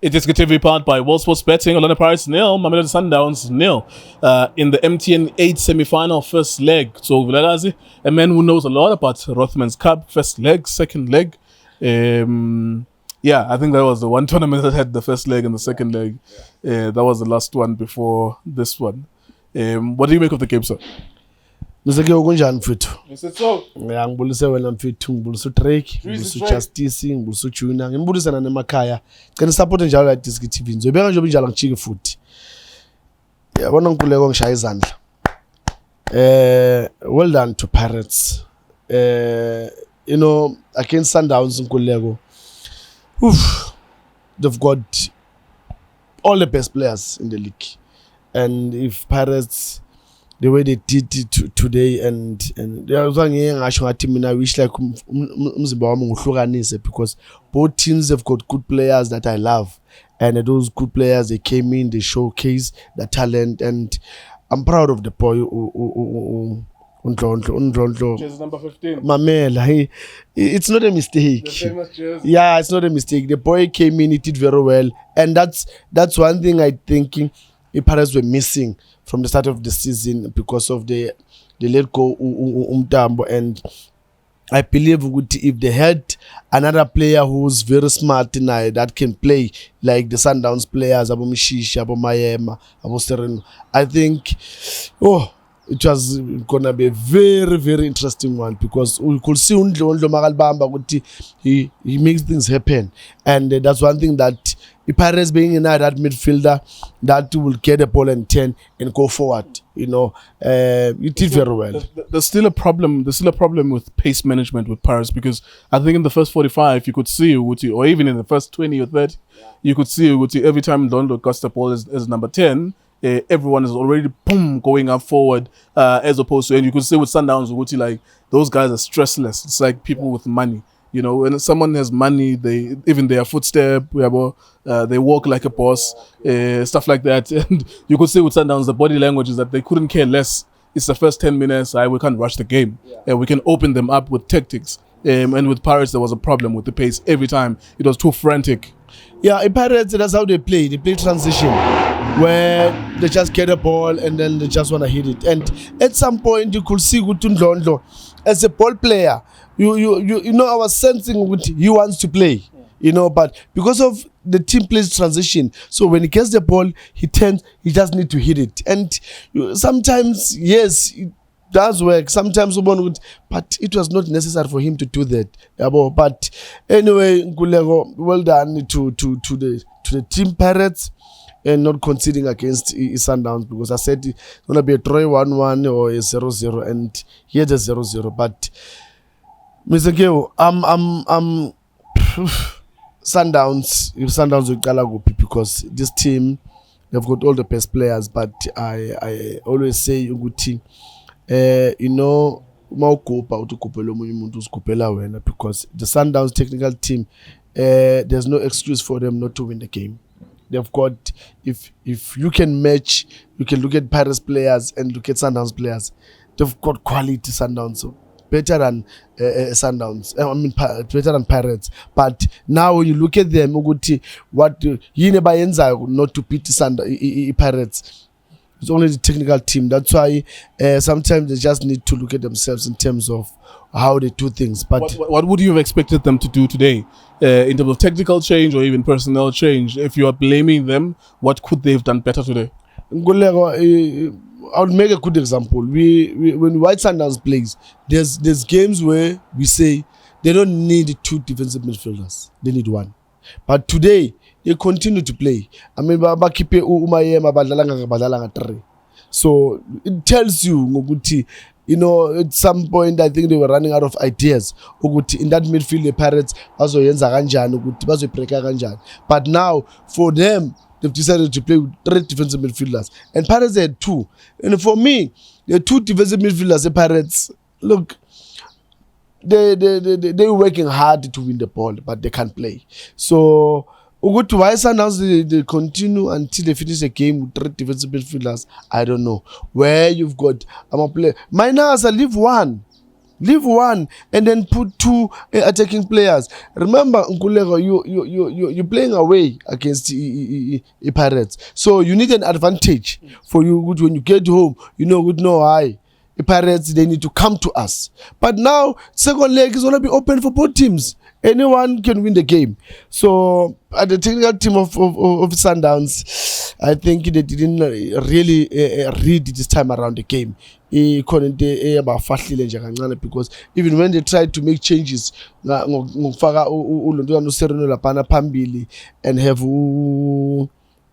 iDiskiTV powered by World Sports Betting. Orlando Pirates 0, Mamelodi Sundowns 0. In the MTN 8 semi-final first leg. Tso Vilakazi, a man who knows a lot about Rothman's Cup, first leg, second leg. I think that was the one tournament that had the first leg and the second leg. That was the last one before this one. What do you make of the game, sir? Mzake ukunjani mfethu? Mr. Tso. Ya ngibulise wena mfethu, ngibulise uTrek, ngibulise uJustice, ngibulise uJuna. Ngibulisana nemakhaya. Cela support njalo la iDiskiTV. Ngizobeka nje njalo ngichike futhi. Yabona Nkululeko ngishaya izandla. Well done to Pirates. Against Sundowns Nkululeko. They've got all the best players in the league. And if Pirates the way they did it today and there was one I wish like because both teams have got good players that I love, and those good players, they came in, they showcase the talent, and I'm proud of the boy Ndlondlo. Jersey number 15. Mamela, it's not a mistake. The famous jersey. Yeah, it's not a mistake. The boy came in, he did very well, and that's one thing I think the Pirates were missing from the start of the season because of the let go Umtambo. And I believe if they had another player who's very smart tonight that can play like the Sundowns players, Abo Mishishi, Abo Mayema, Abo Sereno, I think it was gonna be a very, very interesting one, because we could see Ndlondlo Magalbamba, he makes things happen, and that's one thing that the Pirates being in that midfielder that will get the ball and turn and go forward. It did very well. There's still a problem. There's still a problem with pace management with Pirates, because I think in the first 45 you could see Uguti, or even in the first 20 or 30, you could see Uguti every time Ndlondlo gets the ball as number 10. Everyone is already going up forward, as opposed to, and you could see with Sundowns, Uguti, like those guys are stressless. It's like people with money. When someone has money, their footstep, they walk like a boss, stuff like that. And you could see with Sundowns, the body language is that they couldn't care less. It's the first 10 minutes, we can't rush the game. We can open them up with tactics. And with Pirates, there was a problem with the pace every time. It was too frantic. Yeah, in Pirates, that's how they play. They play transition, where they just get a ball and then they just want to hit it. And at some point, you could see Ndlondlo as a ball player. I was sensing he wants to play, but because of the team plays transition, so when he gets the ball, he just need to hit it. And sometimes, yes, it does work. Sometimes but it was not necessary for him to do that. But anyway, Nkululeko, well done to the team Pirates, and not conceding against Sundowns, because I said it's gonna be a draw 1-1 or a 0-0, and here's a 0-0. But Mr. Keo, I'm Sundowns will call because this team, they've got all the best players. But I always say ukuthi because the Sundowns technical team, there's no excuse for them not to win the game. They've got, if you can match, you can look at Pirates players and look at Sundowns players. They've got quality Sundowns. So better than Sundowns. Better than Pirates. But now when you look at them, what not to beat the Pirates. It's only the technical team. That's why sometimes they just need to look at themselves in terms of how they do things. But what would you have expected them to do today, in terms of technical change or even personnel change? If you are blaming them, what could they have done better today? I would make a good example. When White Sundowns plays, there's games where we say they don't need 2 defensive midfielders; they need 1. But today they continue to play. I mean, so it tells you, at some point I think they were running out of ideas. In that midfield, the Pirates but now for them, they've decided to play with 3 defensive midfielders, and Pirates had 2. And for me, the 2 defensive midfielders, the Pirates, look, they're working hard to win the ball, but they can't play. So why Sundowns they continue until they finish the game with 3 defensive midfielders? I don't know. Where you've got I'm a player. Minus I leave 1. Leave one and then put two attacking players. Remember, Nkulego, you're playing away against the Pirates. So you need an advantage for you when you get home. You know, with no eye. The Pirates, they need to come to us. But now, second leg is going to be open for both teams. Anyone can win the game. So, at the technical team of Sundowns, I think they didn't really read this time around the game. Because even when they tried to make changes, and have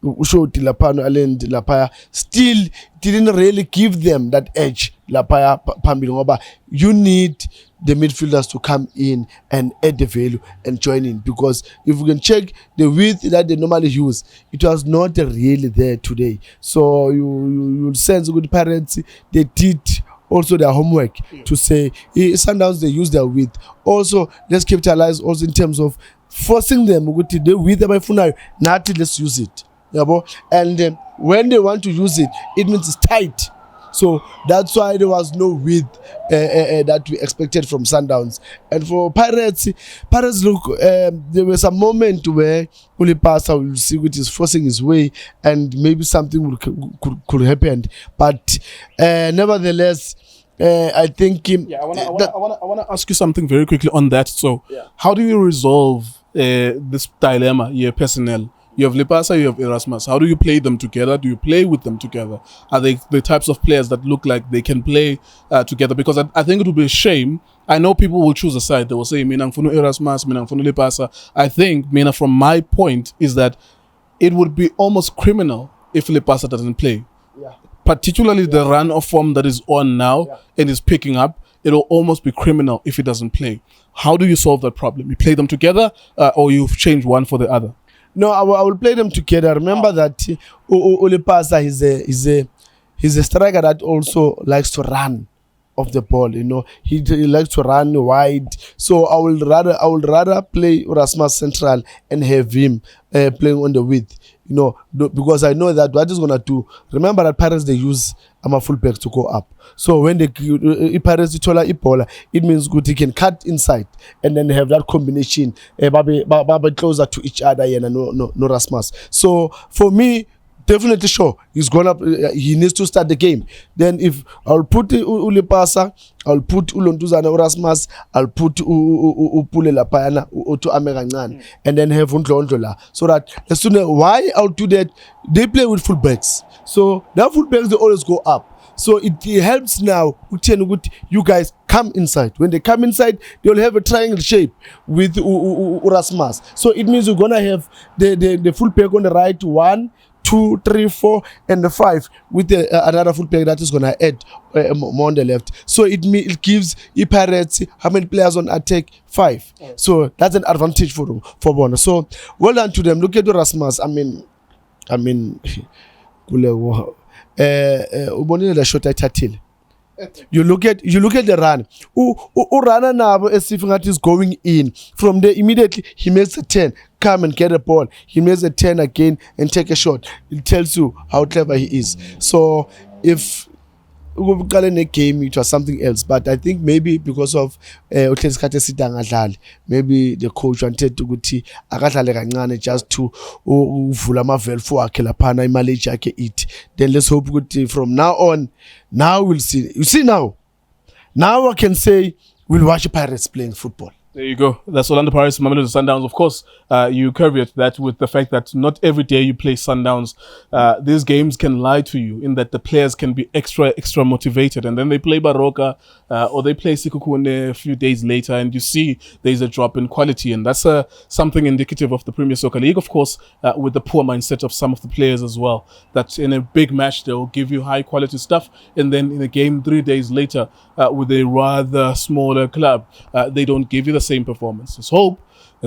Ushoti Lapano Alend Lapaya still didn't really give them that edge. Lapaya Pambiloba, you need the midfielders to come in and add the value and join in, because if we can check the width that they normally use, it was not really there today. So you sense good parents, they did also their homework to say Sundowns, they use their width. Also, let's capitalize also in terms of forcing them the width let's use it. And when they want to use it, it means it's tight. So that's why there was no width that we expected from Sundowns. And for Pirates look, there was a moment where Ulipasa will see which is forcing his way, and maybe something could happen. But nevertheless, I think. I want to ask you something very quickly on that. So, how do you resolve this dilemma? Your personnel. You have Lipasa, you have Erasmus. How do you play them together? Do you play with them together? Are they the types of players that look like they can play together? Because I think it would be a shame. I know people will choose a side. They will say, Minang Funu Erasmus, Minang Funu Lipasa. I think, Mina, from my point, is that it would be almost criminal if Lipasa doesn't play. Yeah. Particularly the run of form that is on now and is picking up. It will almost be criminal if he doesn't play. How do you solve that problem? You play them together or you change one for the other? No, I will play them together. Remember that Ulipasa he's a striker that also likes to run off the ball. You know, he likes to run wide. So I will rather play Erasmus central and have him playing on the width. You know, because I know that what is gonna do. Remember that Pirates, they use fullbacks to go up. So when Pirates it means good he can cut inside and then have that combination closer to each other and no Rasmus. So for me, definitely sure he needs to start the game. Then if I'll put Ulipasa, I'll put Ndlondlo and Erasmus, I'll put Upule Lapayana to Amegangan, and then have Ndlondlo. So that as soon as why I'll do that, they play with fullbacks. So that fullbacks, they always go up. So it helps now. You guys come inside. When they come inside, they'll have a triangle shape with Erasmus. So it means you're gonna have the fullback on the right, 1, 2, 3, 4, and the 5 with another fullback that is gonna add more on the left. So it gives Pirates how many players on attack? 5. So that's an advantage for Bona. So well done to them. Look at Erasmus. I mean, the shot I tatil. You look at the run. Rana now as if that is going in. From there immediately he makes a 10. Come and get a ball. He makes a 10 again and take a shot. It tells you how clever he is. So if a game, it was something else. But I think maybe because of maybe the coach wanted to go to just to vula mavel for akelapana imali it. Then let's hope from now on. Now we'll see. You see now I can say we'll watch Pirates playing football. There you go. That's Orlando Pirates, Mamelodi Sundowns. Of course, you caveat that with the fact that not every day you play Sundowns. These games can lie to you in that the players can be extra motivated, and then they play Baroka or they play Sikukune a few days later, and you see there's a drop in quality, and that's something indicative of the Premier Soccer League, of course, with the poor mindset of some of the players as well. That in a big match they'll give you high quality stuff, and then in a game 3 days later with a rather smaller club, they don't give you the same performance. Let's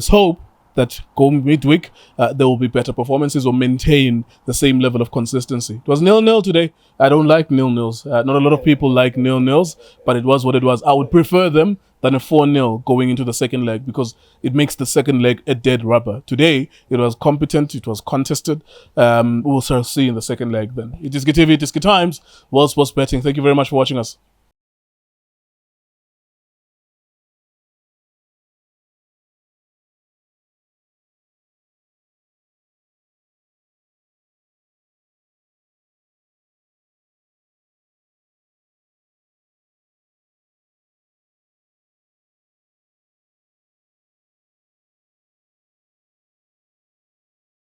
hope that going midweek there will be better performances or maintain the same level of consistency. It was 0-0 today. I don't like 0-0s. Not a lot of people like 0-0s, but it was what it was. I would prefer them than a 4-0 going into the second leg, because it makes the second leg a dead rubber. Today, it was competent, it was contested. We'll see in the second leg then. iDiskiTV, iDiski Times, World Sports Betting. Thank you very much for watching us.